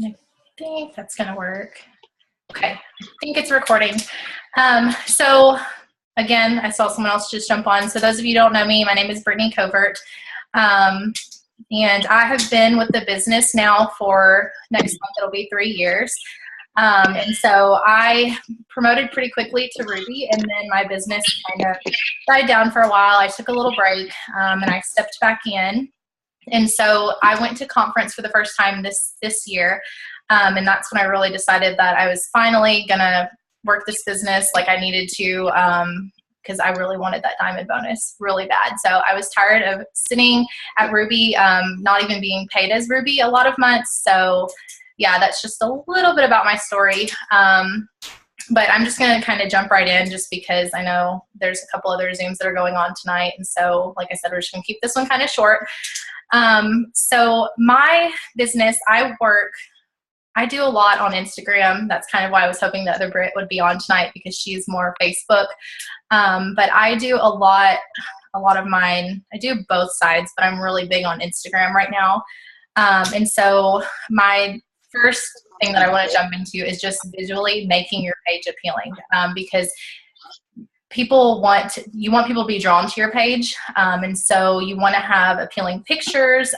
I think that's going to work. Okay, I think it's recording. So again, I saw someone else just jump on. So those of you who don't know me, my name is Brittany Covert. And I have been with the business now for next month, it'll be 3 years. And so I promoted pretty quickly to Ruby, and then my business kind of died down for a while. I took a little break, and I stepped back in. And so I went to conference for the first time this year. And that's when I really decided that I was finally going to work this business like I needed to, because I really wanted that diamond bonus really bad. So I was tired of sitting at Ruby, not even being paid as Ruby a lot of months. So yeah, that's just a little bit about my story. But I'm just going to kind of jump right in just because I know there's a couple other Zooms that are going on tonight. And so, like I said, we're just going to keep this one kind of short. So my business, I do a lot on Instagram. That's kind of why I was hoping that other Brit would be on tonight, because she's more Facebook. But I do a lot of mine. I do both sides, but I'm really big on Instagram right now. And so my first thing that I want to jump into is just visually making your page appealing, because you want people to be drawn to your page. And so you want to have appealing pictures.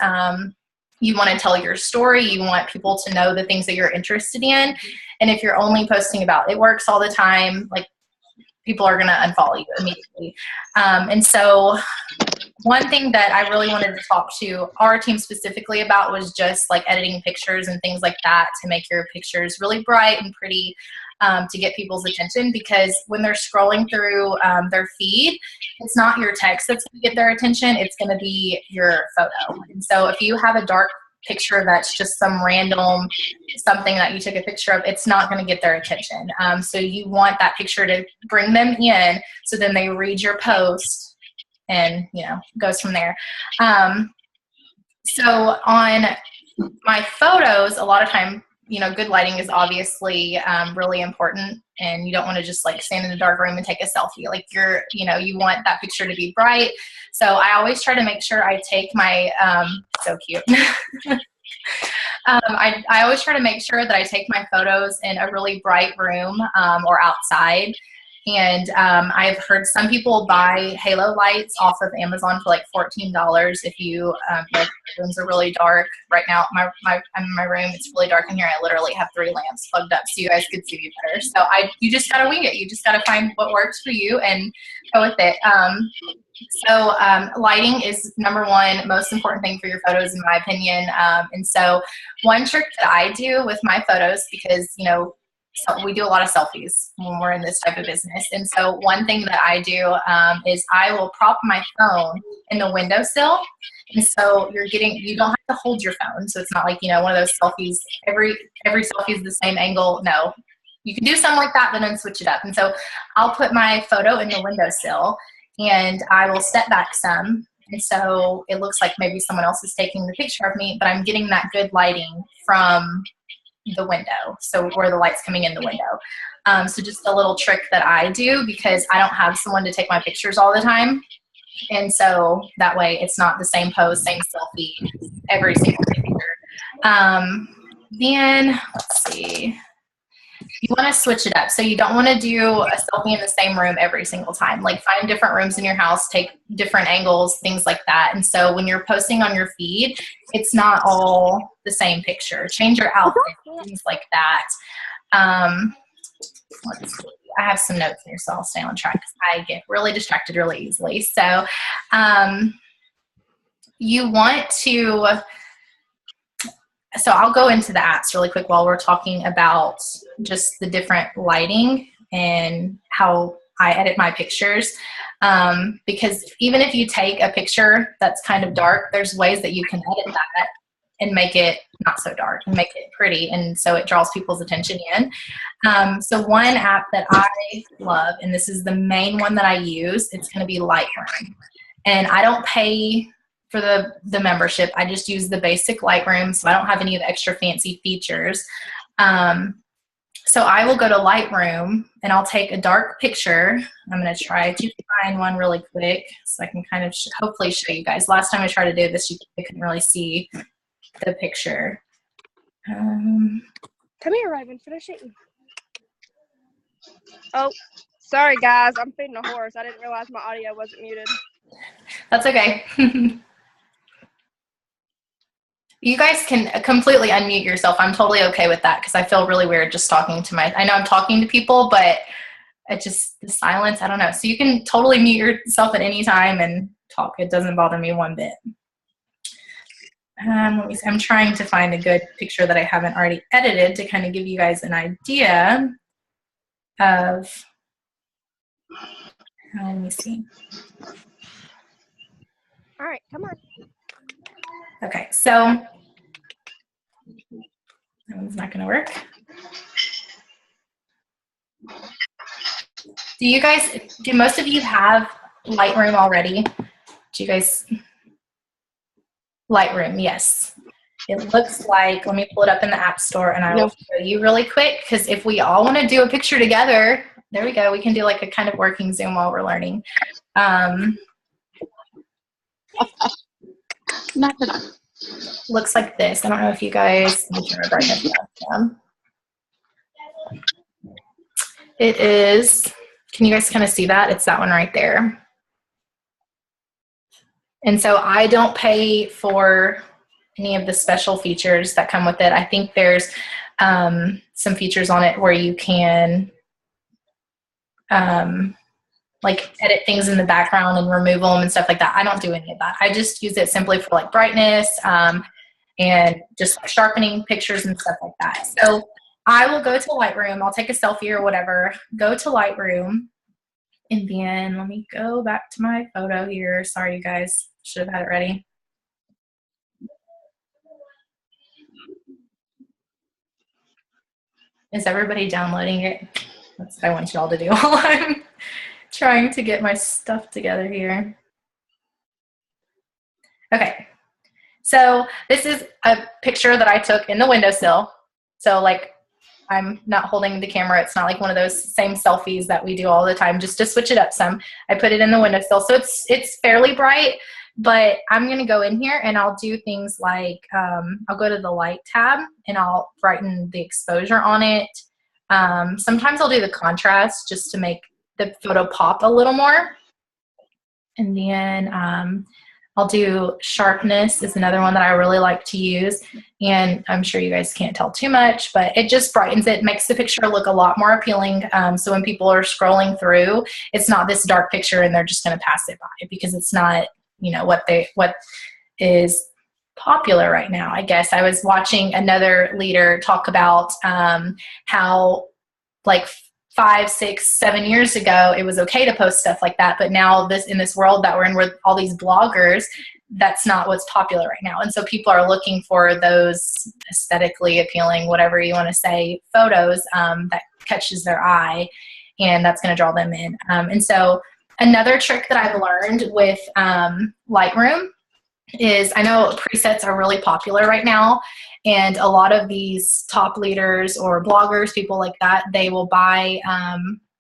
You want to tell your story. You want people to know the things that you're interested in. And if you're only posting about it works all the time, like, people are going to unfollow you immediately. And so one thing that I really wanted to talk to our team specifically about was just like editing pictures and things like that to make your pictures really bright and pretty, to get people's attention, because when they're scrolling through their feed, it's not your text that's going to get their attention. It's going to be your photo. And so if you have a dark picture that's just some random something that you took a picture of, it's not going to get their attention. So you want that picture to bring them in, so then they read your post and, goes from there. So on my photos, a lot of time, good lighting is obviously really important, and you don't want to just like stand in a dark room and take a selfie. Like you want that picture to be bright. So I always try to make sure I take my, so cute. I always try to make sure that I take my photos in a really bright room or outside. And I've heard some people buy halo lights off of Amazon for like $14 if you like, rooms are really dark. Right now, I'm in my room. It's really dark in here. I literally have 3 lamps plugged up so you guys could see me better. So you just gotta wing it. You just gotta find what works for you and go with it. So lighting is number one most important thing for your photos, in my opinion. And so one trick that I do with my photos, because so we do a lot of selfies when we're in this type of business. And so one thing that I do is I will prop my phone in the windowsill. And so you don't have to hold your phone. So it's not like, one of those selfies, every selfie is the same angle. No, you can do something like that, but then switch it up. And so I'll put my photo in the windowsill and I will step back some. And so it looks like maybe someone else is taking the picture of me, but I'm getting that good lighting from the window, so where the light's coming in the window. So just a little trick that I do, because I don't have someone to take my pictures all the time, and so that way it's not the same pose, same selfie every single picture. Then let's see, you want to switch it up. So you don't want to do a selfie in the same room every single time. Like, find different rooms in your house, take different angles, things like that. And so when you're posting on your feed, it's not all the same picture. Change your outfit, things like that. Let's see. I have some notes here, so I'll stay on track because I get really distracted really easily. So you want to... So I'll go into the apps really quick while we're talking about just the different lighting and how I edit my pictures. Because even if you take a picture that's kind of dark, there's ways that you can edit that and make it not so dark and make it pretty, and so it draws people's attention in. So one app that I love, and this is the main one that I use, it's going to be Lightroom. And I don't pay for the membership. I just use the basic Lightroom, so I don't have any of the extra fancy features. So I will go to Lightroom and I'll take a dark picture. I'm going to try to find one really quick so I can kind of hopefully show you guys. Last time I tried to do this, you couldn't really see the picture. Come here, Raven. Finish eating. Oh, sorry, guys. I'm feeding a horse. I didn't realize my audio wasn't muted. That's okay. You guys can completely unmute yourself. I'm totally okay with that because I feel really weird just talking to I know I'm talking to people, but it just, the silence, I don't know. So you can totally mute yourself at any time and talk. It doesn't bother me one bit. Let me see. I'm trying to find a good picture that I haven't already edited to kind of give you guys an idea of, let me see. All right, come on. Okay, so that one's not going to work. Do most of you have Lightroom already? Do you guys, Lightroom, yes. It looks like, let me pull it up in the App Store and I will show you really quick, because if we all want to do a picture together, there we go. We can do like a kind of working Zoom while we're learning. Looks like this. I don't know if you guys, it is, can you guys kind of see that? It's that one right there. And so I don't pay for any of the special features that come with it. I think there's some features on it where you can like edit things in the background and remove them and stuff like that. I don't do any of that. I just use it simply for like brightness and just sharpening pictures and stuff like that. So I will go to Lightroom. I'll take a selfie or whatever, go to Lightroom, and then let me go back to my photo here. Sorry, you guys. Should have had it ready. Is everybody downloading it? That's what I want you all to do while I'm trying to get my stuff together here. Okay, so this is a picture that I took in the windowsill. So like, I'm not holding the camera. It's not like one of those same selfies that we do all the time, just to switch it up some. I put it in the windowsill. So it's fairly bright, but I'm gonna go in here and I'll do things like, I'll go to the light tab and I'll brighten the exposure on it. Sometimes I'll do the contrast just to make the photo pop a little more. And then I'll do sharpness is another one that I really like to use. And I'm sure you guys can't tell too much, but it just brightens it, makes the picture look a lot more appealing. So when people are scrolling through, it's not this dark picture and they're just gonna pass it by, because it's not, you know, what is popular right now. I guess I was watching another leader talk about how like 5, 6, 7 years ago, it was okay to post stuff like that. But now in this world that we're in with all these bloggers, that's not what's popular right now. And so people are looking for those aesthetically appealing, whatever you want to say, photos that catches their eye, and that's going to draw them in. And so another trick that I've learned with Lightroom is, I know presets are really popular right now, and a lot of these top leaders or bloggers, people like that, they will buy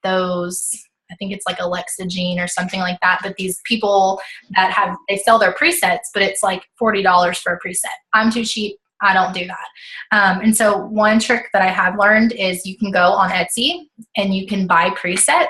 those, I think it's like Alexa Jean or something like that, but these people that they sell their presets, but it's like $40 for a preset. I'm too cheap. I don't do that. And so one trick that I have learned is you can go on Etsy and you can buy presets,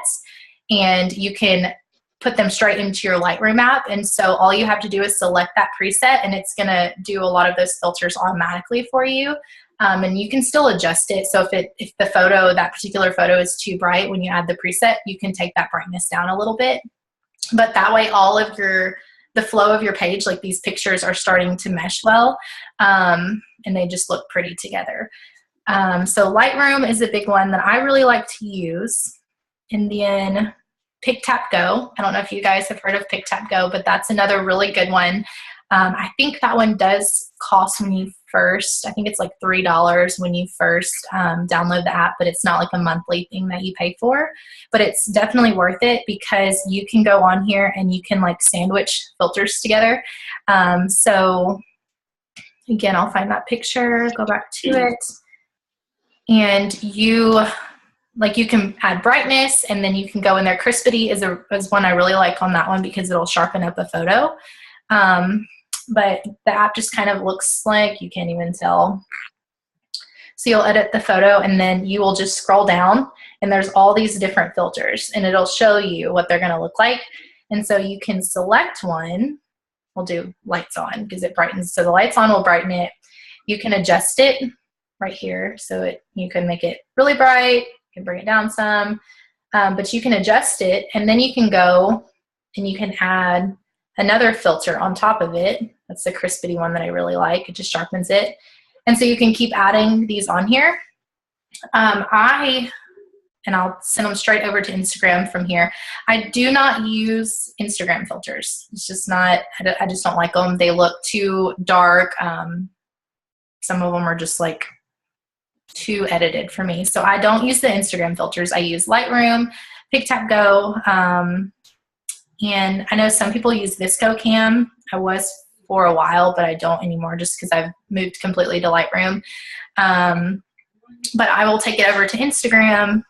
and you can put them straight into your Lightroom app. And so all you have to do is select that preset, and it's going to do a lot of those filters automatically for you. And you can still adjust it. So if the photo, that particular photo is too bright, when you add the preset, you can take that brightness down a little bit. But that way all of the flow of your page, like these pictures, are starting to mesh well, and they just look pretty together. So Lightroom is a big one that I really like to use. And then PicTapGo. I don't know if you guys have heard of PicTapGo, but that's another really good one. I think that one does cost when you first, I think it's like $3 when you first download the app, but it's not like a monthly thing that you pay for. But it's definitely worth it, because you can go on here and you can like sandwich filters together. So again, I'll find that picture, go back to it, and you can add brightness, and then you can go in there. Crispity is one I really like on that one, because it'll sharpen up a photo. But the app just kind of looks like, you can't even tell. So you'll edit the photo and then you will just scroll down and there's all these different filters and it'll show you what they're going to look like. And so you can select one. We'll do lights on because it brightens. So the lights on will brighten it. You can adjust it right here. So you can make it really bright. You can bring it down some, but you can adjust it and then you can go and you can add another filter on top of it. That's the crispity one that I really like. It just sharpens it. And so you can keep adding these on here. And I'll send them straight over to Instagram from here. I do not use Instagram filters. It's just not, I just don't like them. They look too dark. Some of them are just like too edited for me. So I don't use the Instagram filters. I use Lightroom, PicTapGo, and I know some people use ViscoCam. I was for a while, but I don't anymore just because I've moved completely to Lightroom. But I will take it over to Instagram.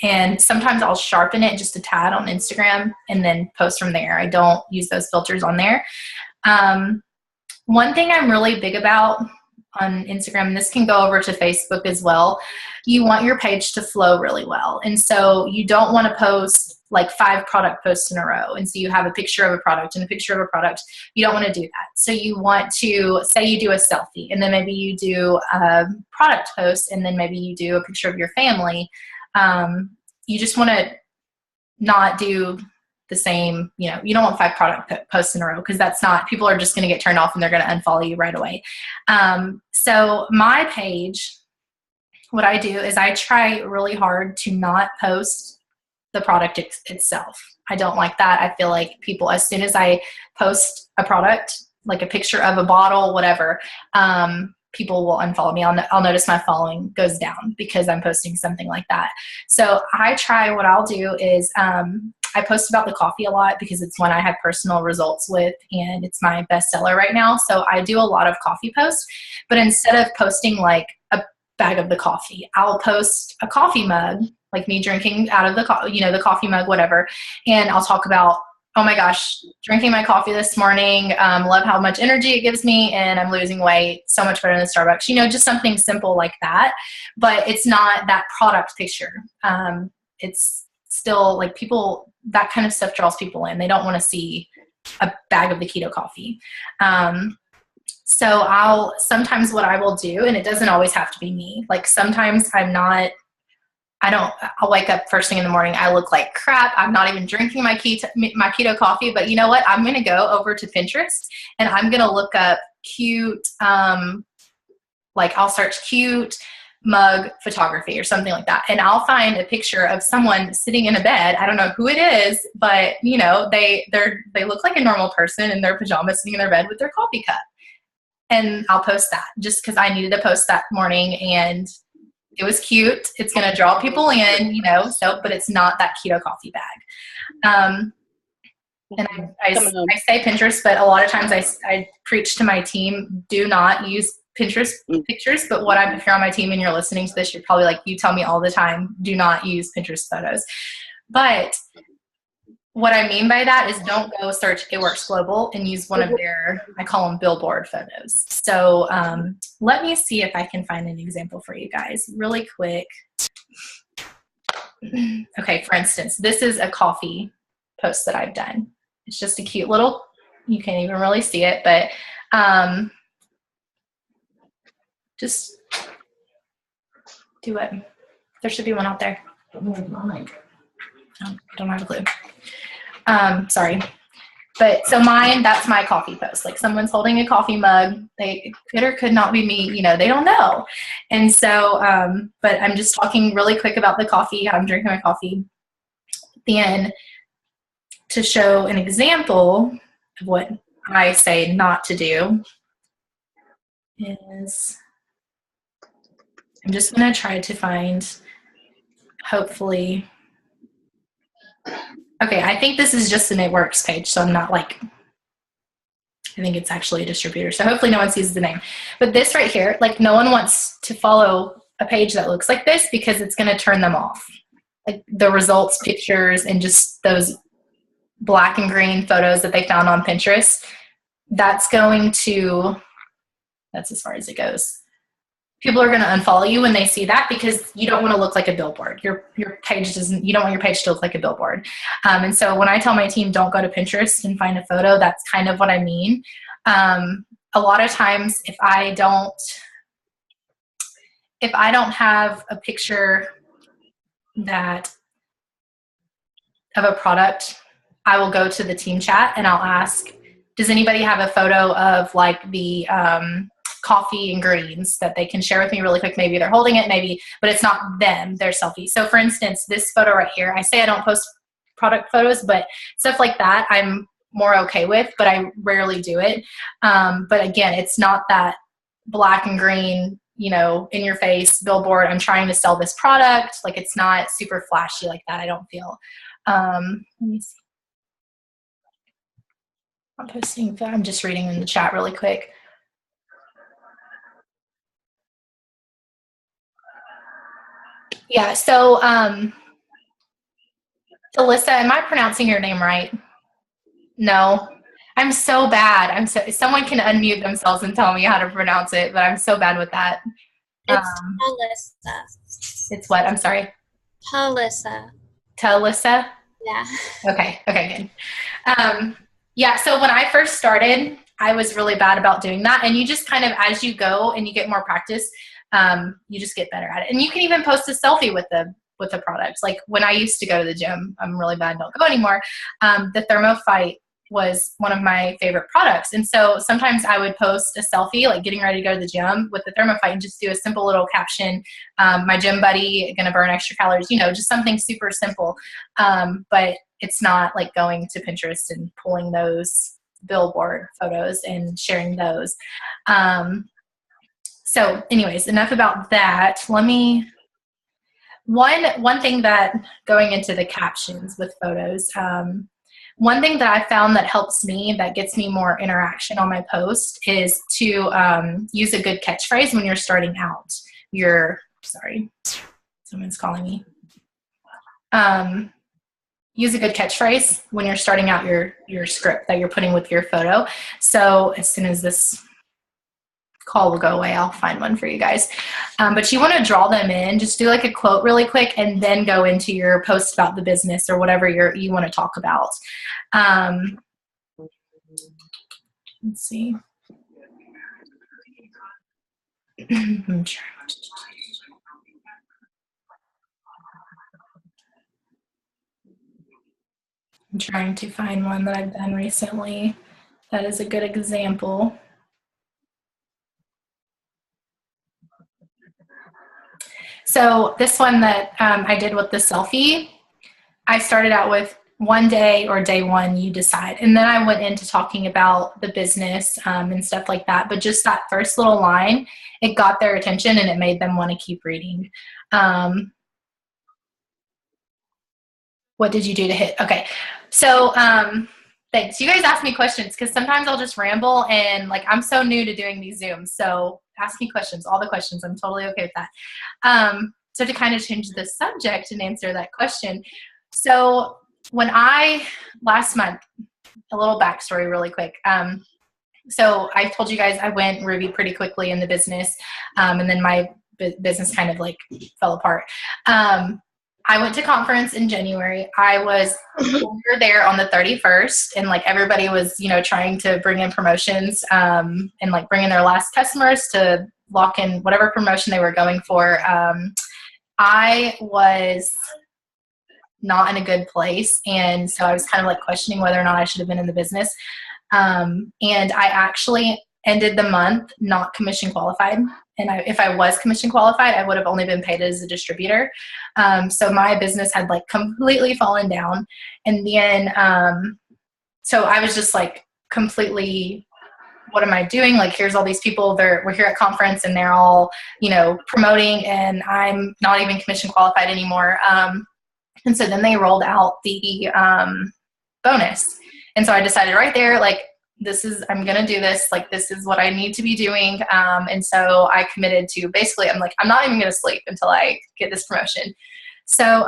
And sometimes I'll sharpen it just a tad on Instagram and then post from there. I don't use those filters on there. One thing I'm really big about on Instagram, and this can go over to Facebook as well, you want your page to flow really well. And so you don't want to post like 5 product posts in a row. And so you have a picture of a product and a picture of a product. You don't want to do that. So you want to say you do a selfie and then maybe you do a product post and then maybe you do a picture of your family. You just want to not do the same, you don't want 5 product posts in a row because that's not, people are just going to get turned off and they're going to unfollow you right away. So my page, what I do is I try really hard to not post the product itself. I don't like that. I feel like people, as soon as I post a product, like a picture of a bottle, whatever, people will unfollow me. I'll notice my following goes down because I'm posting something like that. So I try, what I'll do is I post about the coffee a lot because it's one I have personal results with and it's my bestseller right now. So I do a lot of coffee posts, but instead of posting like a bag of the coffee, I'll post a coffee mug, like me drinking out of the coffee mug, whatever. And I'll talk about, oh my gosh, drinking my coffee this morning, love how much energy it gives me, and I'm losing weight, so much better than Starbucks. Just something simple like that, but it's not that product picture. It's still like people, that kind of stuff draws people in. They don't want to see a bag of the keto coffee. So sometimes what I will do, and it doesn't always have to be me, like sometimes I'll wake up first thing in the morning. I look like crap. I'm not even drinking my keto coffee, but you know what? I'm going to go over to Pinterest and I'm going to look up cute, I'll search cute mug photography or something like that. And I'll find a picture of someone sitting in a bed. I don't know who it is, but they look like a normal person in their pajamas sitting in their bed with their coffee cup. And I'll post that just because I needed to post that morning and it was cute. It's going to draw people in, but it's not that keto coffee bag. And I say Pinterest, but a lot of times I preach to my team, do not use Pinterest pictures. But if you're on my team and you're listening to this, you're probably like, you tell me all the time, do not use Pinterest photos. But what I mean by that is don't go search It Works Global and use one of their, I call them billboard photos. So let me see if I can find an example for you guys really quick. Okay, for instance, this is a coffee post that I've done. It's just a cute little, you can't even really see it, but just do it. There should be one out there. I don't have a clue. Sorry. But so that's my coffee post. Like someone's holding a coffee mug. They could or could not be me, they don't know. And so, but I'm just talking really quick about the coffee. I'm drinking my coffee. Then to show an example of what I say not to do is I'm just going to try to find, hopefully, okay, I think this is just an It Works page, so I'm not I think it's actually a distributor, so hopefully no one sees the name. But this right here, no one wants to follow a page that looks like this because it's going to turn them off. Like the results pictures and just those black and green photos that they found on Pinterest, that's as far as it goes. people are going to unfollow you when they see that, because you don't want to look like a billboard. Your page doesn't, you don't want your page to look like a billboard. And so when I tell my team, don't go to Pinterest and find a photo, that's kind of what I mean. A lot of times if I don't have a picture of a product, I will go to the team chat and I'll ask, does anybody have a photo of like the coffee and greens that they can share with me really quick? Maybe they're holding it, maybe, but it's not them, their selfie. So for instance, this photo right here, I say I don't post product photos, but stuff like that I'm more okay with, but I rarely do it. But again, it's not that black and green, you know, in your face billboard, I'm trying to sell this product. Like, it's not super flashy like that, I don't feel. Let me see. I'm just reading in the chat really quick. Yeah, so Alyssa, am I pronouncing your name right? No. I'm so bad. Someone can unmute themselves and tell me how to pronounce it, but I'm so bad with that. It's Talissa. It's what? I'm sorry. Talissa. Talissa? Yeah. Okay, good. Yeah, so when I first started, I was really bad about doing that. And you just kind of, as you go and you get more practice, you just get better at it. And you can even post a selfie with the products. Like when I used to go to the gym, I'm really bad, don't go anymore. The ThermoFight was one of my favorite products. And so sometimes I would post a selfie, like getting ready to go to the gym with the ThermoFight, and just do a simple little caption, my gym buddy, gonna burn extra calories, you know, just something super simple. But it's not like going to Pinterest and pulling those billboard photos and sharing those. So anyways, enough about that. Let me, one thing that, going into the captions with photos, one thing that I found that helps me, that gets me more interaction on my post, is to use a good catchphrase when you're starting out. Sorry, someone's calling me. Use a good catchphrase when you're starting out your script that you're putting with your photo. So as soon as this call will go away, I'll find one for you guys. But you want to draw them in. Just do like a quote really quick and then go into your post about the business or whatever you want to talk about. Let's see. I'm trying to find one that I've done recently that is a good example. So this one that I did with the selfie, I started out with one day or day one, you decide. And then I went into talking about the business and stuff like that. But just that first little line, it got their attention and it made them want to keep reading. What did you do to hit? Okay. So thanks. You guys ask me questions because sometimes I'll just ramble, and like I'm so new to doing these Zooms. So ask me questions, all the questions. I'm totally okay with that. So to kind of change the subject and answer that question. So when last month, a little backstory really quick. So I told you guys I went Ruby pretty quickly in the business, and then my business kind of like fell apart. I went to conference in January. We were there on the 31st, and like everybody was, you know, trying to bring in promotions and like bring in their last customers to lock in whatever promotion they were going for. I was not in a good place, and so I was kind of like questioning whether or not I should have been in the business. And I actually ended the month not commission qualified. And if I was commission qualified, I would have only been paid as a distributor. So my business had like completely fallen down. And then, so I was just like completely, what am I doing? Like, here's all these people, we're here at conference and they're all, you know, promoting, and I'm not even commission qualified anymore. And so then they rolled out the bonus. And so I decided right there, like, I'm going to do this. Like, this is what I need to be doing. And so I committed to, basically, I'm like, I'm not even going to sleep until I get this promotion. So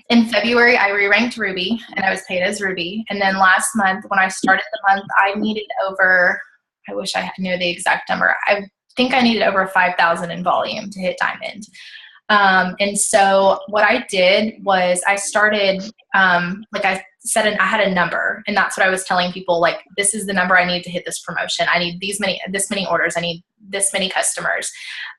in February, I re-ranked Ruby, and I was paid as Ruby. And then last month, when I started the month, I needed over, I wish I knew the exact number. think I needed over 5,000 in volume to hit diamond. And so what I did was I started, like I said, I had a number, and that's what I was telling people, like, this is the number I need to hit this promotion. I need this many orders. I need this many customers.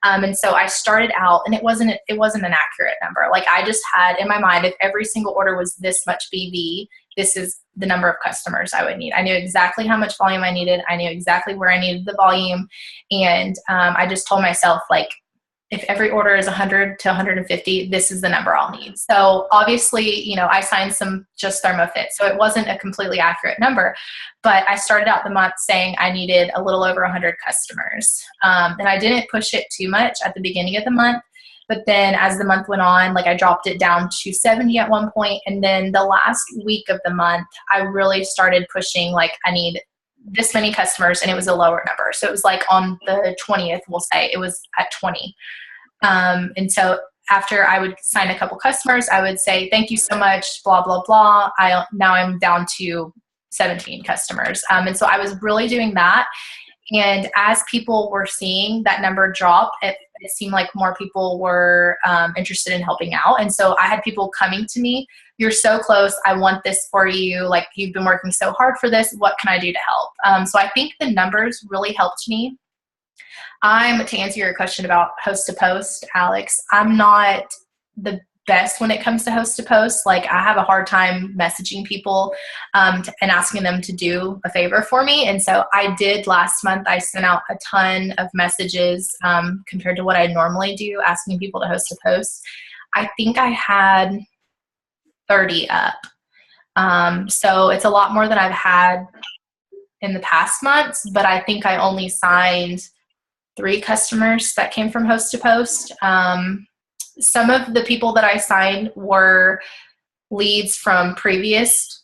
And so I started out, and it wasn't an accurate number. Like, I just had in my mind, if every single order was this much BV, this is the number of customers I would need. I knew exactly how much volume I needed. I knew exactly where I needed the volume. And I just told myself, like, if every order is 100 to 150, this is the number I'll need. So obviously, you know, I signed some just ThermoFit, so it wasn't a completely accurate number, but I started out the month saying I needed a little over 100 customers. And I didn't push it too much at the beginning of the month, but then as the month went on, like, I dropped it down to 70 at one point, and then the last week of the month, I really started pushing, like, I need this many customers, and it was a lower number. So it was like on the 20th, we'll say, it was at 20. And so after I would sign a couple customers, I would say, thank you so much, blah, blah, blah. Now I'm down to 17 customers. And so I was really doing that. And as people were seeing that number drop, it seemed like more people were interested in helping out. And so I had people coming to me, you're so close. I want this for you. Like, you've been working so hard for this. What can I do to help? So I think the numbers really helped me. To answer your question about host to post, Alex, I'm not the best when it comes to host to post. Like, I have a hard time messaging people and asking them to do a favor for me. And so I did last month. I sent out a ton of messages compared to what I normally do, asking people to host a post. I think I had 30 up. So it's a lot more than I've had in the past months, but I think I only signed 3 customers that came from host to post. Some of the people that I signed were leads from previous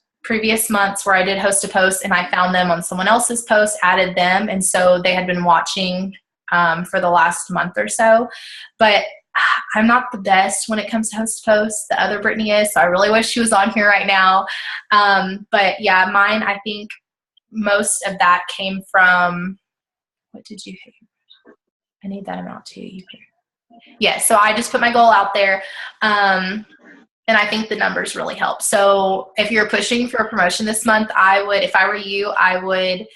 months where I did host to post, and I found them on someone else's post, added them, and so they had been watching for the last month or so. But I'm not the best when it comes to host to post. The other Brittany is, so I really wish she was on here right now. But yeah, mine, I think most of that came from, what did you hear? I need that amount too. Yeah, so I just put my goal out there, and I think the numbers really help. So if you're pushing for a promotion this month, if I were you, I would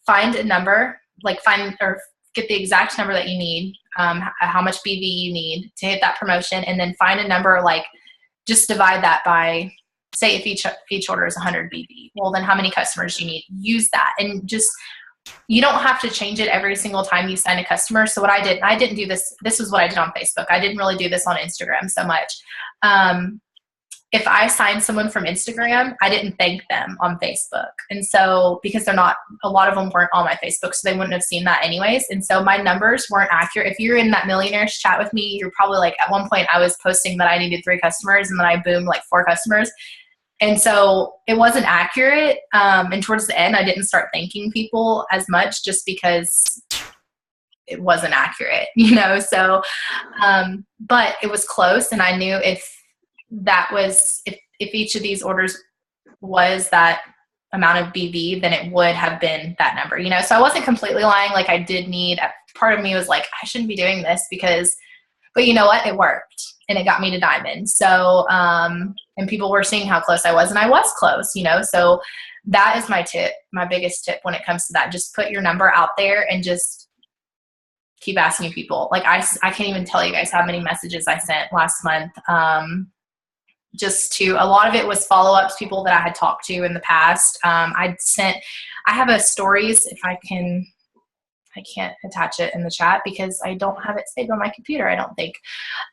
find a number, like get the exact number that you need, how much BV you need to hit that promotion, and then find a number, like, just divide that by, say, if each order is 100 BV, well, then how many customers do you need? Use that, and just, you don't have to change it every single time you sign a customer. So what I didn't do this. This was what I did on Facebook. I didn't really do this on Instagram so much. If I signed someone from Instagram, I didn't thank them on Facebook. And so, because a lot of them weren't on my Facebook, so they wouldn't have seen that anyways. And so my numbers weren't accurate. If you're in that millionaires chat with me, you're probably like, at one point I was posting that I needed 3 customers, and then I boomed like 4 customers. And so it wasn't accurate. And towards the end, I didn't start thanking people as much just because it wasn't accurate, you know? So, but it was close. And I knew if each of these orders was that amount of BV, then it would have been that number, you know? So I wasn't completely lying. Like, I did need, part of me was like, I shouldn't be doing this but you know what? It worked, and it got me to diamond. So, and people were seeing how close I was, and I was close, you know? So that is my tip, my biggest tip when it comes to that. Just put your number out there and just keep asking people. Like, I can't even tell you guys how many messages I sent last month. A lot of it was follow-ups, people that I had talked to in the past. I have a stories, I can't attach it in the chat because I don't have it saved on my computer, I don't think.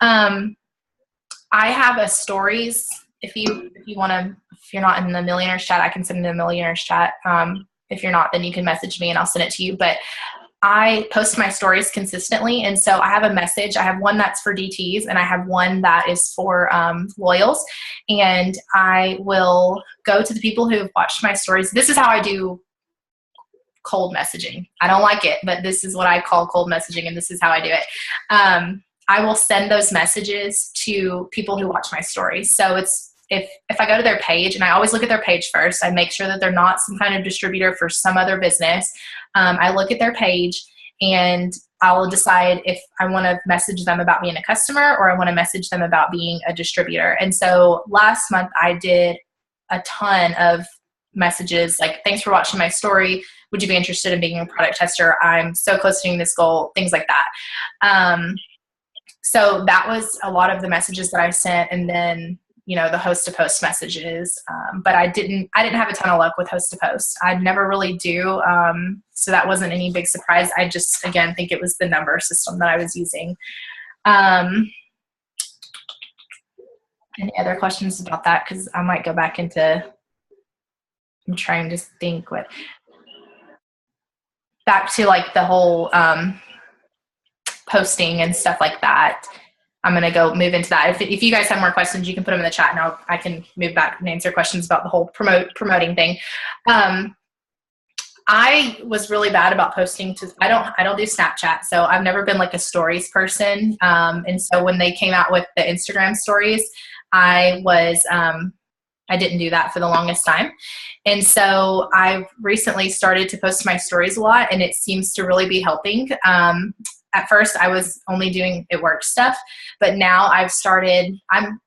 I have a stories. If you're not in the millionaires chat, I can send it in the millionaires chat. If you're not, then you can message me and I'll send it to you. But I post my stories consistently. And so I have a message. I have one that's for DTs, and I have one that is for loyals. And I will go to the people who have watched my stories. This is how I do cold messaging. I don't like it, but this is what I call cold messaging, and this is how I do it. I will send those messages to people who watch my stories. So if I go to their page, and I always look at their page first, I make sure that they're not some kind of distributor for some other business. I look at their page, and I'll decide if I want to message them about being a customer or I want to message them about being a distributor. And so last month I did a ton of messages like, thanks for watching my story. Would you be interested in being a product tester? I'm so close to doing this goal, things like that. So that was a lot of the messages that I sent, and then, you know, the host to post messages. But I didn't have a ton of luck with host to post. I never really do. So that wasn't any big surprise. I just, again, think it was the number system that I was using. Any other questions about that? Because I might go back into, I'm trying to think what, back to like the whole posting and stuff like that. I'm going to move into that. If you guys have more questions, you can put them in the chat, and I can move back and answer questions about the whole promoting thing. I was really bad about posting I don't do Snapchat, so I've never been like a stories person. And so when they came out with the Instagram stories, I didn't do that for the longest time. And so I've recently started to post my stories a lot, and it seems to really be helping. At first I was only doing it work stuff, but now I'm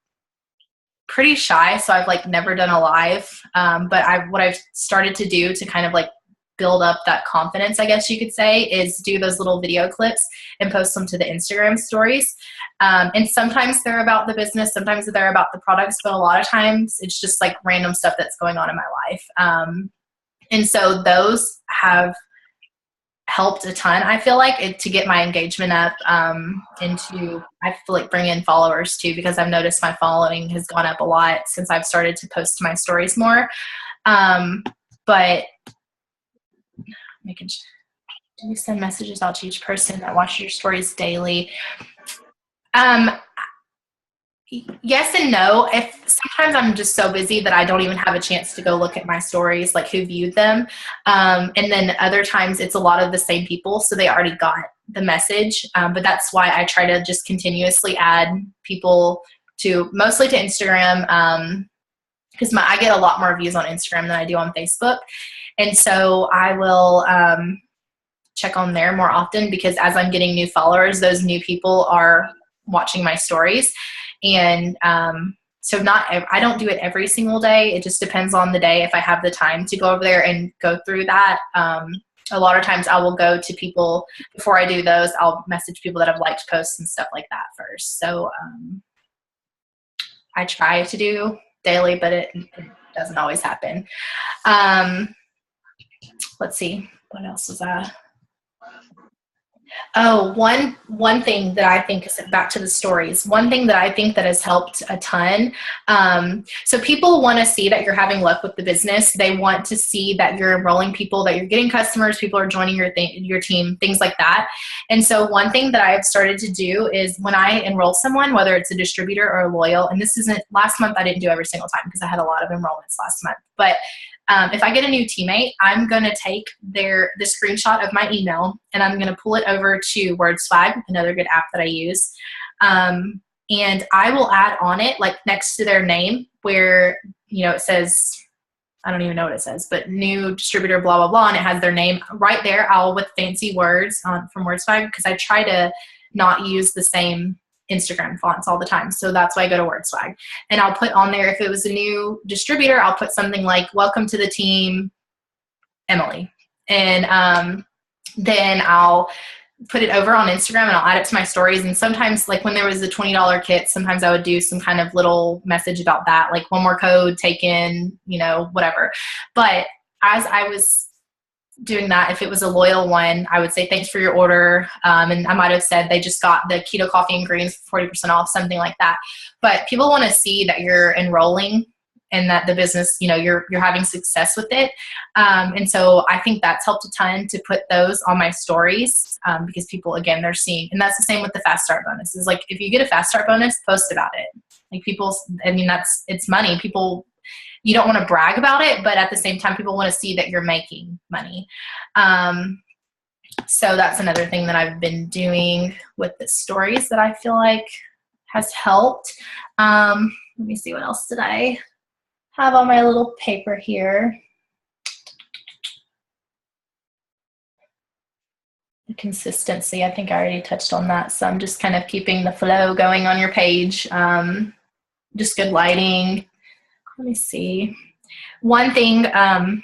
pretty shy, so I've like never done a live. But what I've started to do to kind of like build up that confidence, I guess you could say, is do those little video clips and post them to the Instagram stories. And sometimes they're about the business, sometimes they're about the products, but a lot of times it's just like random stuff that's going on in my life. And so those have helped a ton, I feel like, to get my engagement up, and to, I feel like, bring in followers too, because I've noticed my following has gone up a lot since I've started to post my stories more. But do you send messages out to each person that watches your stories daily? Yes and no. Sometimes I'm just so busy that I don't even have a chance to go look at my stories, like who viewed them. And then other times it's a lot of the same people, so they already got the message. But that's why I try to just continuously add people mostly to Instagram, because I get a lot more views on Instagram than I do on Facebook. And so I will check on there more often, because as I'm getting new followers, those new people are watching my stories. And so I don't do it every single day. It just depends on the day if I have the time to go over there and go through that. A lot of times I will go to people before I do those. I'll message people that have liked posts and stuff like that first. So I try to do daily, but it doesn't always happen. Let's see, what else was that? Oh, one thing that I think is, back to the stories, one thing that I think that has helped a ton. So people want to see that you're having luck with the business. They want to see that you're enrolling people, that you're getting customers, people are joining your team, things like that. And so one thing that I've started to do is when I enroll someone, whether it's a distributor or a loyal, and this isn't, last month I didn't do every single time because I had a lot of enrollments last month, but if I get a new teammate, I'm going to take the screenshot of my email, and I'm going to pull it over to WordSwag, another good app that I use. And I will add on it, like next to their name, where, it says, I don't even know what it says, but new distributor, blah, blah, blah, and it has their name right there, with fancy words from WordSwag, because I try to not use the same Instagram fonts all the time. So that's why I go to WordSwag. And I'll put on there, if it was a new distributor, I'll put something like, welcome to the team, Emily. And then I'll put it over on Instagram and I'll add it to my stories. And sometimes, like when there was a $20 kit, sometimes I would do some kind of little message about that, like one more code taken, whatever. But as I was doing that, if it was a loyal one, I would say thanks for your order, and I might have said they just got the keto coffee and greens for 40% off, something like that. But people want to see that you're enrolling and that the business, you're having success with it. And so I think that's helped a ton to put those on my stories, because people, again, they're seeing, and that's the same with the fast start bonuses. Like if you get a fast start bonus, post about it. Like it's money. You don't want to brag about it, but at the same time, people want to see that you're making money. So that's another thing that I've been doing with the stories that I feel like has helped. Let me see, what else did I have on my little paper here? the consistency, I think I already touched on that. So I'm just kind of keeping the flow going on your page. Just good lighting. Let me see. One thing, and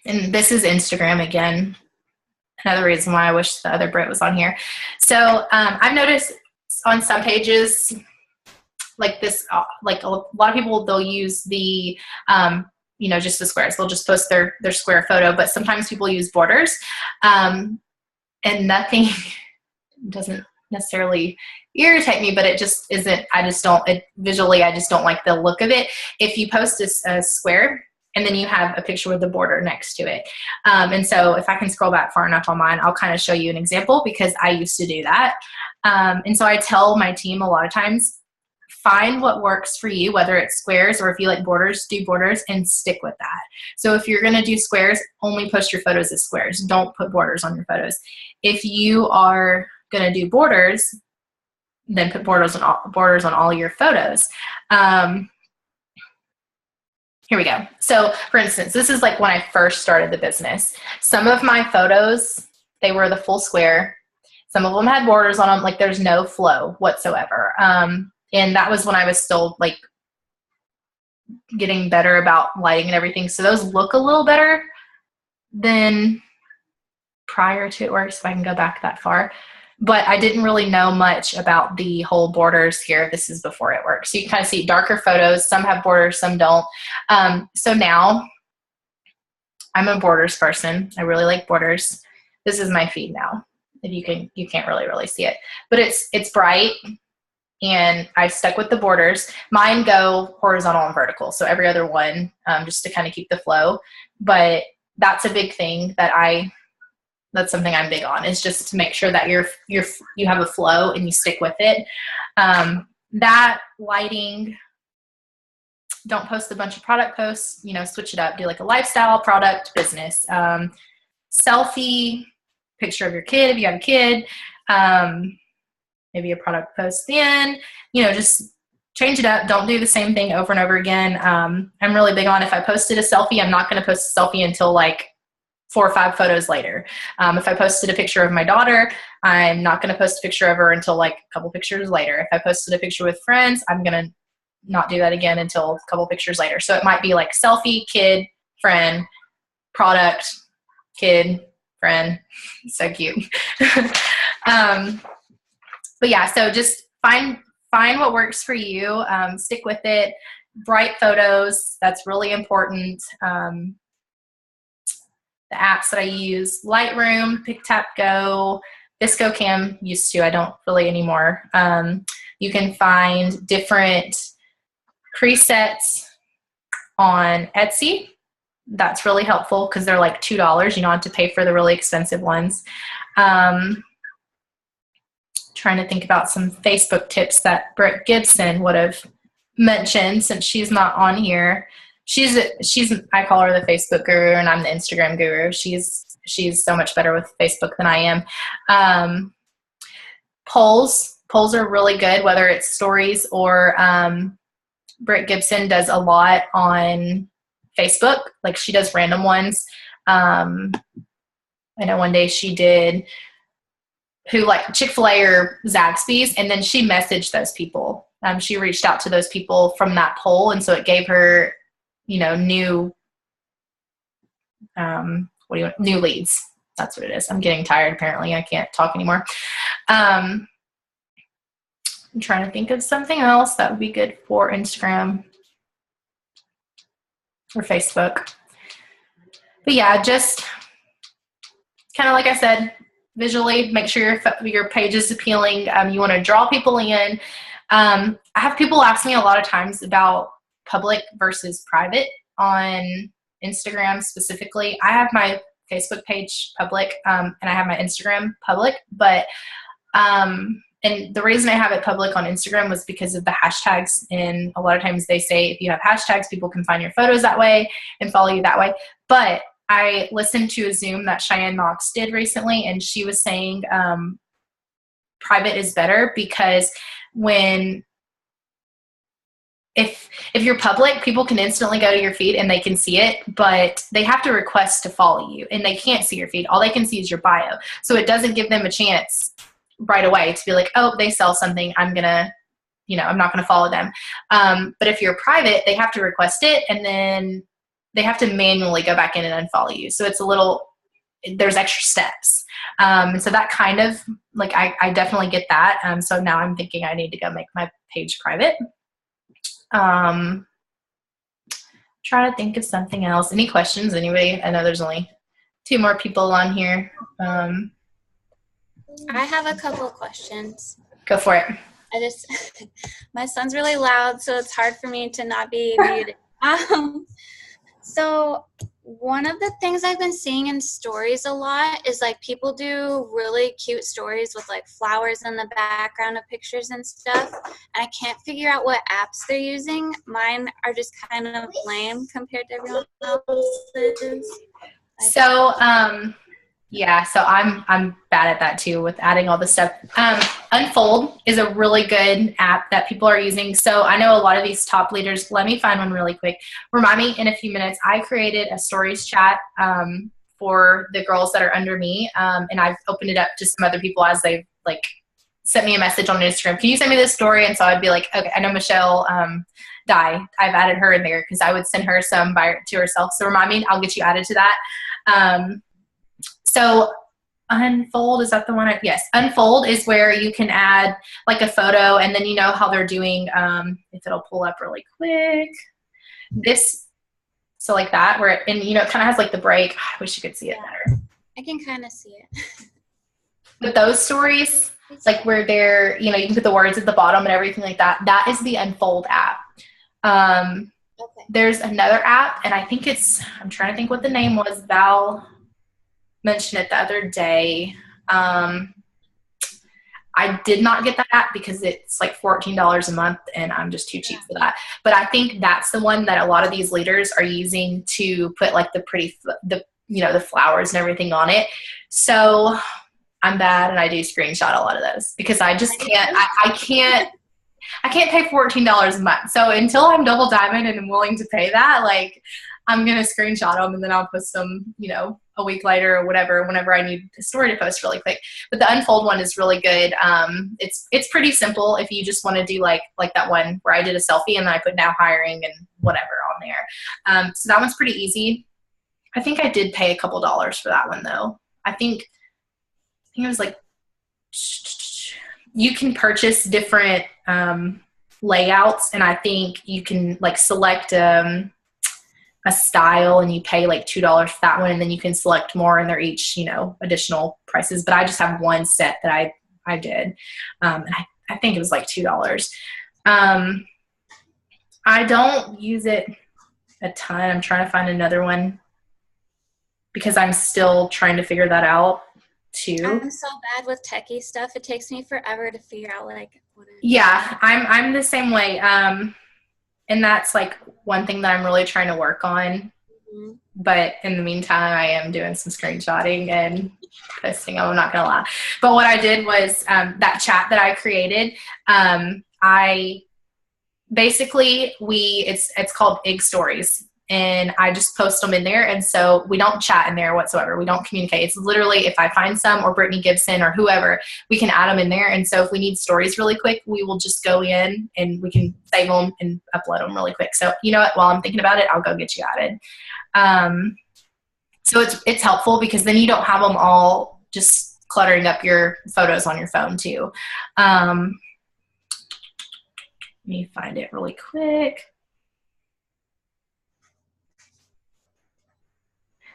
this is Instagram again. Another reason why I wish the other Brit was on here. So I've noticed on some pages like this, like a lot of people, they'll use the, just the squares. They'll just post their square photo, but sometimes people use borders. And nothing doesn't necessarily irritate me, but it just isn't, visually, I just don't like the look of it. If you post a square and then you have a picture with the border next to it. And so if I can scroll back far enough on mine, I'll kind of show you an example because I used to do that. And so I tell my team a lot of times, find what works for you, whether it's squares or if you like borders, do borders and stick with that. So if you're going to do squares, only post your photos as squares. Don't put borders on your photos. If you are going to do borders, then put borders on all your photos. Here we go. So for instance, this is like when I first started the business. Some of my photos, they were the full square. Some of them had borders on them. Like there's no flow whatsoever. And that was when I was still like getting better about lighting and everything. So those look a little better than prior to it works, if I can go back that far. But I didn't really know much about the whole borders here. This is before it works. So you can kind of see darker photos. Some have borders, some don't. So now I'm a borders person. I really like borders. This is my feed now. If you can't really see it, but it's bright. And I stuck with the borders. Mine go horizontal and vertical, so every other one, just to kind of keep the flow. But that's a big thing that's something I'm big on, is just to make sure that you have a flow and you stick with it. That lighting, don't post a bunch of product posts, switch it up. Do like a lifestyle, product, business. Selfie, picture of your kid if you have a kid. Maybe a product post then, just change it up. Don't do the same thing over and over again. I'm really big on, if I posted a selfie, I'm not going to post a selfie until like 4 or 5 photos later. If I posted a picture of my daughter, I'm not going to post a picture of her until like a couple pictures later. If I posted a picture with friends, I'm going to not do that again until a couple pictures later. So it might be like selfie, kid, friend, product, kid, friend. So cute. But yeah, so just find what works for you. Stick with it. Bright photos, that's really important. The apps that I use, Lightroom, PicTapGo, ViscoCam used to, I don't really anymore. You can find different presets on Etsy. That's really helpful because they're like $2. You don't have to pay for the really expensive ones. Trying to think about some Facebook tips that Britt Gibson would have mentioned, since she's not on here. She's I call her the Facebook guru and I'm the Instagram guru. She's so much better with Facebook than I am. Polls are really good, whether it's stories or Britt Gibson does a lot on Facebook. Like she does random ones. I know one day she did who like Chick-fil-A or Zaxby's, and then she messaged those people. She reached out to those people from that poll, and so it gave her, new new leads. That's what it is. I'm getting tired. Apparently, I can't talk anymore. I'm trying to think of something else that would be good for Instagram or Facebook. But yeah, just kind of like I said, visually, make sure your page is appealing. You want to draw people in. I have people ask me a lot of times about public versus private on Instagram specifically. I have my Facebook page public, and I have my Instagram public, but and the reason I have it public on Instagram was because of the hashtags, and a lot of times they say if you have hashtags, people can find your photos that way and follow you that way. But I listened to a Zoom that Cheyenne Knox did recently, and she was saying private is better because when if you're public, people can instantly go to your feed and they can see it, but they have to request to follow you and they can't see your feed. All they can see is your bio. So it doesn't give them a chance right away to be like, oh, they sell something, I'm not going to follow them. But if you're private, they have to request it and then they have to manually go back in and unfollow you. So there's extra steps. So that kind of like, I definitely get that. So now I'm thinking I need to go make my page private. Try to think of something else. Any questions, anybody? I know there's only 2 more people on here. I have a couple questions. Go for it. My son's really loud, so it's hard for me to not be muted. So one of the things I've been seeing in stories a lot is like people do really cute stories with like flowers in the background of pictures and stuff. And I can't figure out what apps they're using. Mine are just kind of lame compared to everyone else's. So, so I'm bad at that too with adding all this stuff. Unfold is a really good app that people are using. So I know a lot of these top leaders. Let me find one really quick. Remind me in a few minutes. I created a stories chat for the girls that are under me, and I've opened it up to some other people as they've like sent me a message on Instagram. Can you send me this story? And so I'd be like, okay, I know Michelle Dye. I've added her in there because I would send her some to herself. So remind me. I'll get you added to that. So Unfold, is that the one? Yes. Unfold is where you can add like a photo and then you know how they're doing, if it'll pull up really quick. So like that, where it kind of has like the break. I wish you could see it better. I can kind of see it. But those stories, like where they're, you can put the words at the bottom and everything like that, that is the Unfold app. Okay. There's another app, and I think I'm trying to think what the name was. Val mentioned it the other day. I did not get that app because it's like $14 a month and I'm just too cheap for that. But I think that's the one that a lot of these leaders are using to put like the pretty, the flowers and everything on it. So I'm bad and I do screenshot a lot of those because I just can't, I can't pay $14 a month. So until I'm double diamond and I'm willing to pay that, like I'm going to screenshot them and then I'll post them, a week later or whatever, whenever I need a story to post really quick. But the Unfold one is really good. It's pretty simple if you just want to do like that one where I did a selfie and then I put now hiring and whatever on there. So that one's pretty easy. I think I did pay a couple dollars for that one though. I think it was like, you can purchase different layouts and I think you can like select a style and you pay like $2 for that one and then you can select more and they're each, additional prices. But I just have one set that I did. And I think it was like $2. I don't use it a ton. I'm trying to find another one because I'm still trying to figure that out too. I'm so bad with techie stuff. It takes me forever to figure out like what it is. Yeah, I'm the same way. And that's like one thing that I'm really trying to work on. Mm-hmm. But in the meantime, I am doing some screenshotting and posting. I'm not going to lie. But what I did was that chat that I created, it's called IG Stories. And I just post them in there. And so we don't chat in there whatsoever. We don't communicate. It's literally if I find some or Brittany Gibson or whoever, we can add them in there. And so if we need stories really quick, we will just go in and we can save them and upload them really quick. So you know what? While I'm thinking about it, I'll go get you added. So it's helpful because then you don't have them all just cluttering up your photos on your phone too. Let me find it really quick.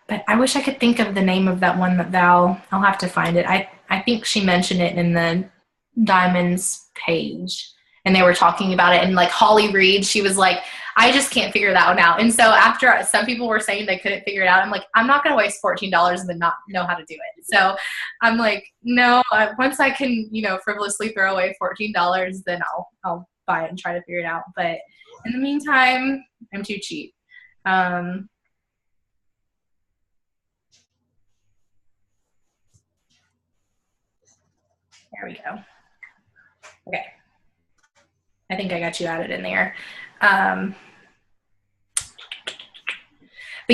But I wish I could think of the name of that one that I'll have to find it. I think she mentioned it in the Diamonds page and they were talking about it. And like Holly Reed, she was like, I just can't figure that one out. And so after some people were saying they couldn't figure it out, I'm like, I'm not going to waste $14 and then not know how to do it. So I'm like, no, once I can, frivolously throw away $14, then I'll buy it and try to figure it out. But in the meantime, I'm too cheap. There we go. Okay. I think I got you added in there. But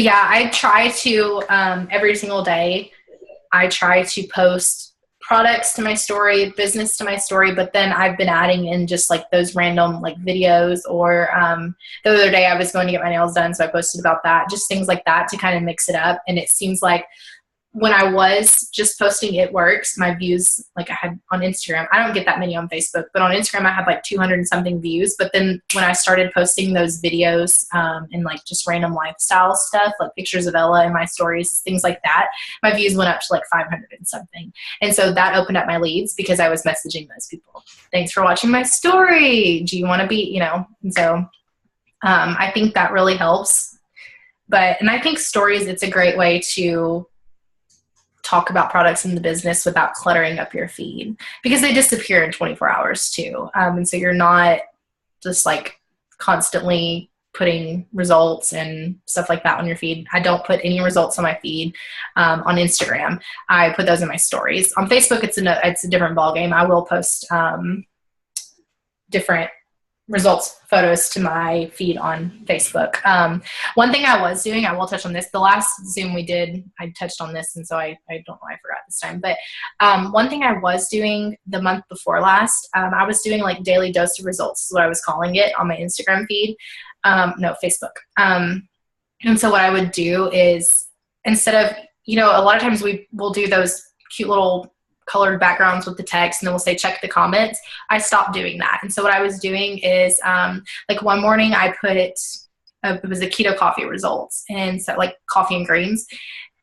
yeah, I try to, every single day, I try to post products to my story, business to my story, but then I've been adding in just like those random like videos, or the other day I was going to get my nails done, so I posted about that, just things like that to kind of mix it up. And it seems like when I was just posting It Works, my views, like I had on Instagram, I don't get that many on Facebook, but on Instagram I had like 200 and something views. But then when I started posting those videos and like just random lifestyle stuff, like pictures of Ella in my stories, things like that, my views went up to like 500 and something. And so that opened up my leads because I was messaging those people. Thanks for watching my story. Do you want to be, you know? And so I think that really helps. And I think stories, it's a great way to talk about products in the business without cluttering up your feed, because they disappear in 24 hours too. And so you're not just like constantly putting results and stuff like that on your feed. I don't put any results on my feed. On Instagram, I put those in my stories. On Facebook, it's a different ballgame. I will post different results photos to my feed on Facebook. One thing I was doing, I will touch on this, the last Zoom we did, I touched on this, and so I don't know why I forgot this time, but one thing I was doing the month before last, I was doing like daily dose of results is what I was calling it on my Instagram feed, no, Facebook. And so what I would do is, instead of, you know, a lot of times we will do those cute little colored backgrounds with the text, and then we'll say check the comments. I stopped doing that. And so what I was doing is like one morning I put it was a keto coffee results, and so like coffee and greens,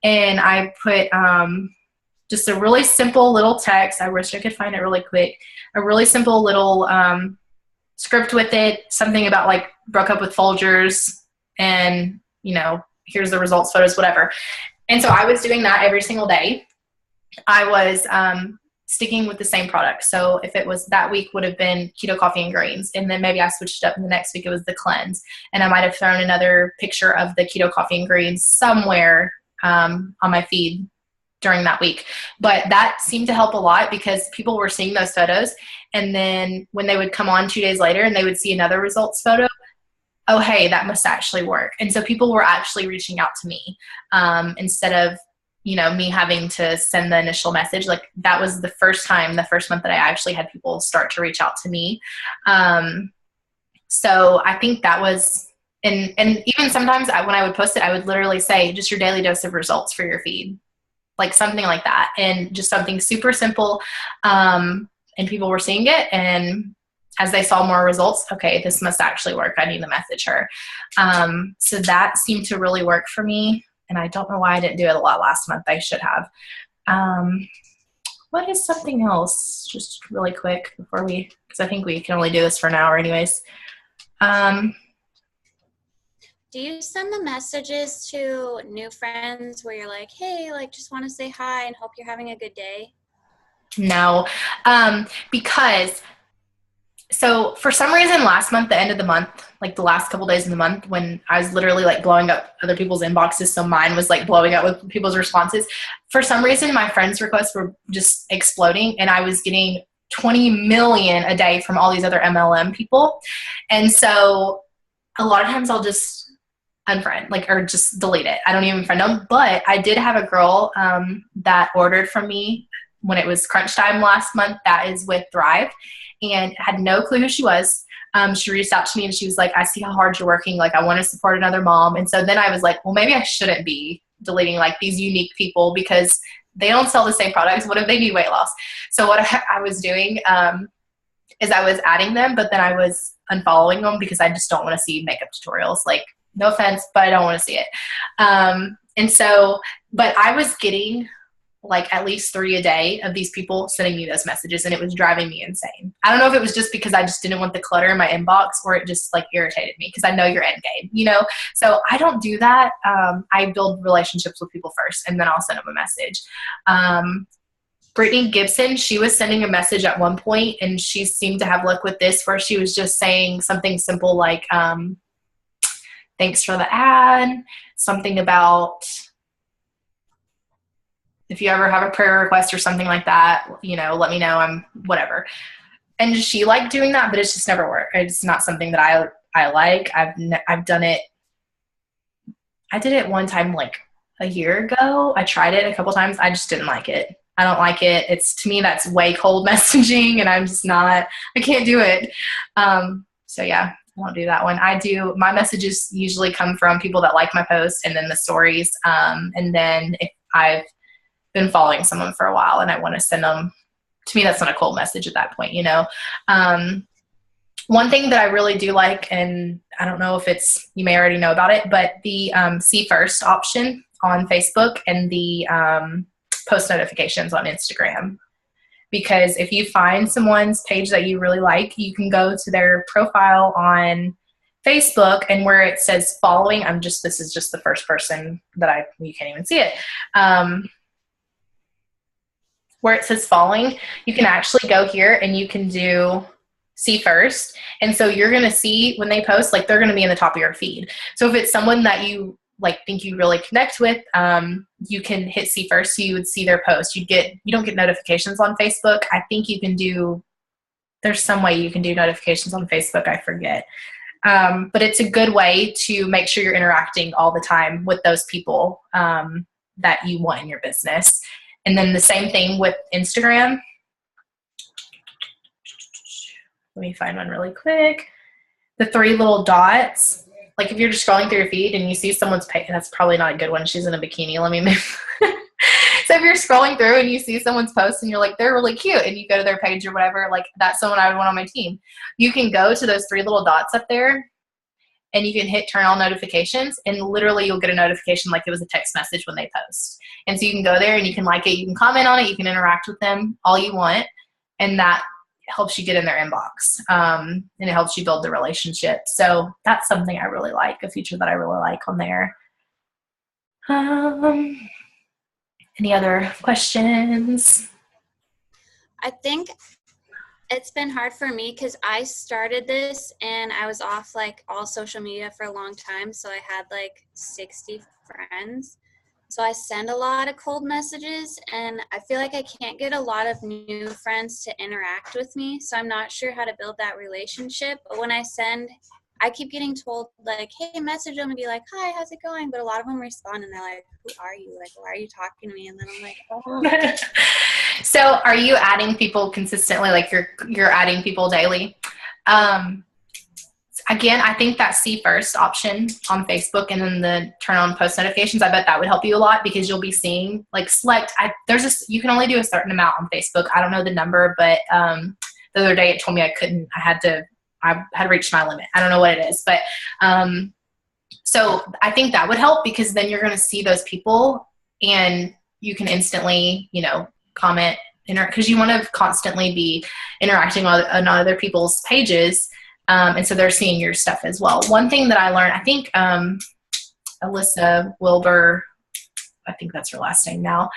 and I put just a really simple little text. I wish I could find it really quick. A really simple little script with it, something about like broke up with Folgers, and you know, here's the results photos, whatever. And so I was doing that every single day. I was sticking with the same product. So if it was that week would have been keto coffee and greens, and then maybe I switched it up and the next week it was the cleanse, and I might have thrown another picture of the keto coffee and greens somewhere on my feed during that week. But that seemed to help a lot, because people were seeing those photos, and then when they would come on 2 days later and they would see another results photo, oh, hey, that must actually work. And so people were actually reaching out to me instead of, you know, me having to send the initial message. Like that was the first month that I actually had people start to reach out to me. So I think that was, and even sometimes when I would post it, I would literally say just your daily dose of results for your feed, like something like that. And just something super simple. And people were seeing it, and as they saw more results, okay, this must actually work. I need to message her. So that seemed to really work for me. And I don't know why I didn't do it a lot last month. I should have. What is something else? Just really quick before because I think we can only do this for an hour anyways. Do you send the messages to new friends where you're like, hey, like just want to say hi and hope you're having a good day? No, because so for some reason last month, the end of the month, like the last couple days of the month, when I was literally like blowing up other people's inboxes, so mine was like blowing up with people's responses. For some reason, my friends' requests were just exploding, and I was getting 20 million a day from all these other MLM people. And so a lot of times I'll just unfriend, like, or just delete it. I don't even friend them. But I did have a girl that ordered from me when it was crunch time last month, that is with Thrive, and had no clue who she was. She reached out to me and she was like, I see how hard you're working. Like, I want to support another mom. And so then I was like, well, maybe I shouldn't be deleting like these unique people, because they don't sell the same products. What if they need weight loss? So what I was doing is I was adding them, but then I was unfollowing them because I just don't want to see makeup tutorials. Like, no offense, but I don't want to see it. And so, but I was getting like at least 3 a day of these people sending me those messages, and it was driving me insane. I don't know if it was just because I just didn't want the clutter in my inbox, or it just like irritated me because I know your end game, you know? So I don't do that. I build relationships with people first, and then I'll send them a message. Brittany Gibson, she was sending a message at one point, and she seemed to have luck with this, where she was just saying something simple like, thanks for the ad, something about, if you ever have a prayer request or something like that, you know, let me know, I'm whatever. And she liked doing that, but it's just never worked. It's not something that I like. I've done it. I did it one time like a year ago. I tried it a couple times. I just didn't like it. I don't like it. To me, that's way cold messaging, and I'm just not, I can't do it. So yeah, I won't do that one. My messages usually come from people that like my post and then the stories. And then if I've been following someone for a while and I want to send them, to me, that's not a cold message at that point, One thing that I really do like, and I don't know if you may already know about it, but the see first option on Facebook and the post notifications on Instagram. Because if you find someone's page that you really like, you can go to their profile on Facebook, and where it says following, this is just the first person that you can't even see it. Where it says following, you can actually go here and you can do see first. And so you're going to see when they post, like they're going to be in the top of your feed. So if it's someone that you think you really connect with, you can hit see first. So you would see their post. You don't get notifications on Facebook. I think there's some way you can do notifications on Facebook. I forget. But it's a good way to make sure you're interacting all the time with those people that you want in your business. And then the same thing with Instagram. Let me find one really quick. The 3 little dots. Like if you're just scrolling through your feed and you see someone's page, that's probably not a good one. She's in a bikini. Let me move. So if you're scrolling through and you see someone's post and you're like, they're really cute, and you go to their page or whatever, like that's someone I would want on my team. You can go to those 3 little dots up there and you can hit turn on notifications, and literally you'll get a notification like it was a text message when they post. And so you can go there and you can like it, you can comment on it, you can interact with them all you want, and that helps you get in their inbox, and it helps you build the relationship. So that's something I really like, a feature that I really like on there. Any other questions? I think it's been hard for me because I started this and I was off like all social media for a long time. So I had like 60 friends. So I send a lot of cold messages, and I feel like I can't get a lot of new friends to interact with me. So I'm not sure how to build that relationship. But when I keep getting told like, hey, message them and be like, hi, how's it going? But a lot of them respond and they're like, who are you? Like, why are you talking to me? And then I'm like, oh. So are you adding people consistently? Like you're adding people daily? Again, I think that see first option on Facebook and then the turn on post notifications, I bet that would help you a lot, because you'll be seeing like you can only do a certain amount on Facebook. I don't know the number, but the other day it told me I had reached my limit. I don't know what it is, but so I think that would help, because then you're going to see those people and you can instantly, comment, because you want to constantly be interacting on other people's pages. And so they're seeing your stuff as well. One thing that I learned, I think Alyssa Wilbur, I think that's her last name now,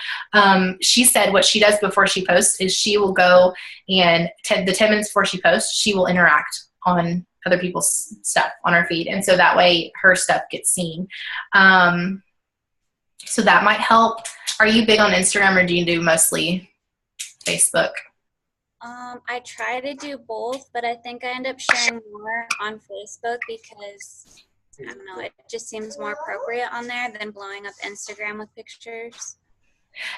she said what she does before she posts is she will go and the 10 minutes before she posts, she will interact on other people's stuff on her feed. And so that way her stuff gets seen. So that might help. Are you big on Instagram, or do you do mostly Facebook? I try to do both, but I think I end up sharing more on Facebook because, I don't know, it just seems more appropriate on there than blowing up Instagram with pictures.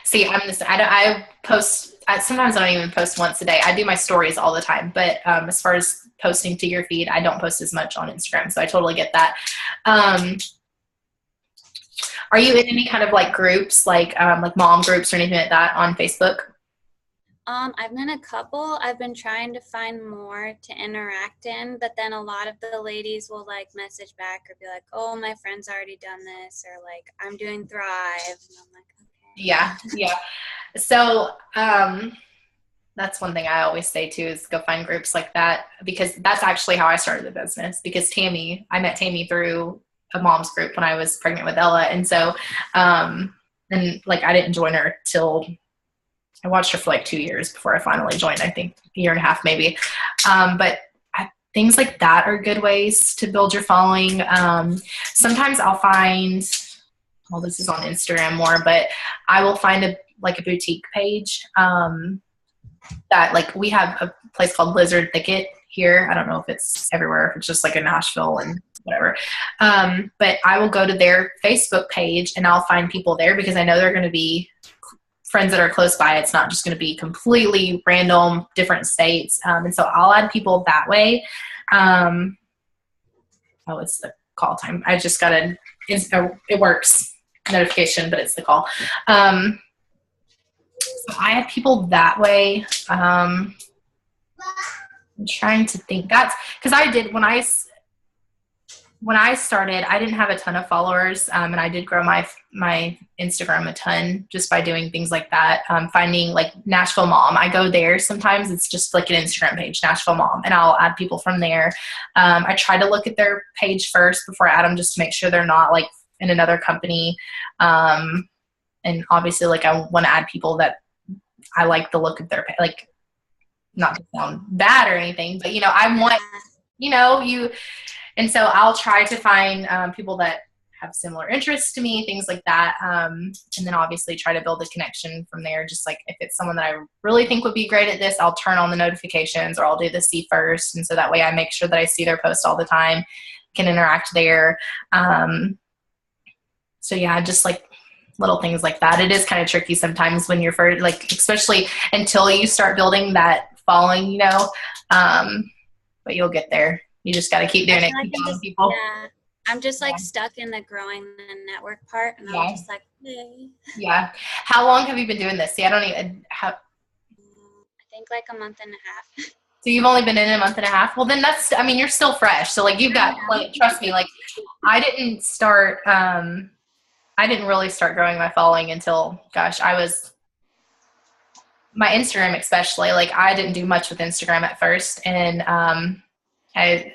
See, I post, sometimes I don't even post once a day. I do my stories all the time, but as far as posting to your feed, I don't post as much on Instagram, so I totally get that. Are you in any kind of like groups, like mom groups or anything like that on Facebook? I've been a couple. I've been trying to find more to interact in, but then a lot of the ladies will like message back or be like, oh, my friend's already done this, or like, I'm doing Thrive. And I'm like, okay. Yeah. So that's one thing I always say too, is go find groups like that, because that's actually how I started the business, because I met Tammy through a mom's group when I was pregnant with Ella. And so, and like, I didn't join her till I watched her for like 2 years before I finally joined, I think a year and a half maybe. But things like that are good ways to build your following. Sometimes I'll find, well, this is on Instagram more, but I will find a boutique page. that like we have a place called Lizard Thicket here. I don't know if it's everywhere, if it's just like in Nashville and whatever. But I will go to their Facebook page and I'll find people there because I know they're going to be friends that are close by. It's not just going to be completely random, different states. And so I'll add people that way. It's the call time. I just got it works notification, but it's the call. So I had people that way. I'm trying to think. That's because I did when I started, I didn't have a ton of followers, and I did grow my Instagram a ton just by doing things like that. Finding like Nashville Mom, I go there sometimes. It's just like an Instagram page, Nashville Mom, and I'll add people from there. I try to look at their page first before I add them, just to make sure they're not like in another company. And obviously, like I want to add people that I like the look of their page, like not to sound bad or anything, but I want you. And so I'll try to find people that have similar interests to me, things like that. And then obviously try to build a connection from there. Just like if it's someone that I really think would be great at this, I'll turn on the notifications or I'll do the see first. And so that way I make sure that I see their post all the time, can interact there. So yeah, just like little things like that. It is kind of tricky sometimes when you're first, like, especially until you start building that following, but you'll get there. You just got to keep doing it. Keep telling people. Yeah. I'm just like stuck in the growing the network part, and I'm just like, hey. Yeah. How long have you been doing this? See, I don't even have. I think like a month and a half. So you've only been in a month and a half? Well, then you're still fresh. So like you've got, trust me, like I didn't really start growing my following until, my Instagram especially, like I didn't do much with Instagram at first. And I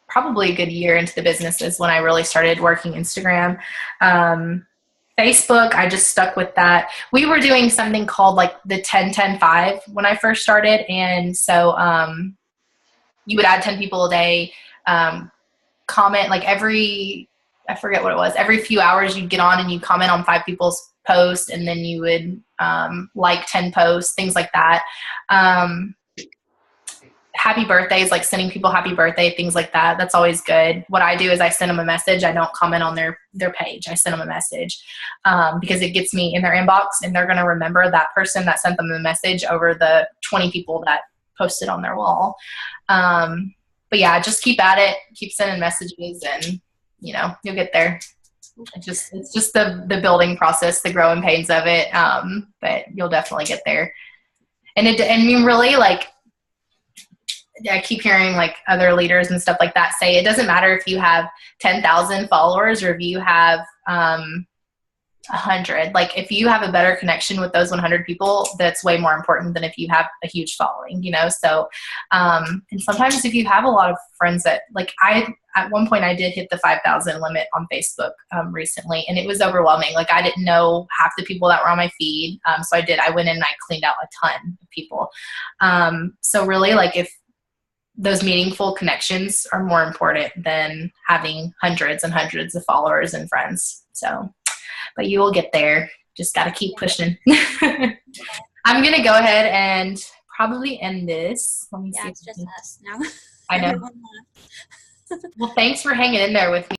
probably a good year into the business is when I really started working Instagram. Facebook, I just stuck with that. We were doing something called like the 10-10-5 when I first started. And so you would add 10 people a day, comment like I forget what it was, every few hours you'd get on and you comment on 5 people's posts, and then you would like 10 posts, things like that. Happy birthdays, like sending people happy birthday, things like that. That's always good. What I do is I send them a message. I don't comment on their page. I send them a message because it gets me in their inbox, and they're going to remember that person that sent them the message over the 20 people that posted on their wall. But yeah, just keep at it, keep sending messages, and you'll get there. It's just the building process, the growing pains of it. But you'll definitely get there. And you really like, I keep hearing like other leaders and stuff like that say it doesn't matter if you have 10,000 followers or if you have 100. Like if you have a better connection with those 100 people, that's way more important than if you have a huge following, So, and sometimes if you have a lot of friends that like at one point I did hit the 5,000 limit on Facebook recently, and it was overwhelming. Like I didn't know half the people that were on my feed. So I went in and I cleaned out a ton of people. So really like if those meaningful connections are more important than having hundreds and hundreds of followers and friends. So, but you will get there. Just got to keep pushing. I'm going to go ahead and probably end this. Let me see. It's just us now. I know. Well, thanks for hanging in there with me.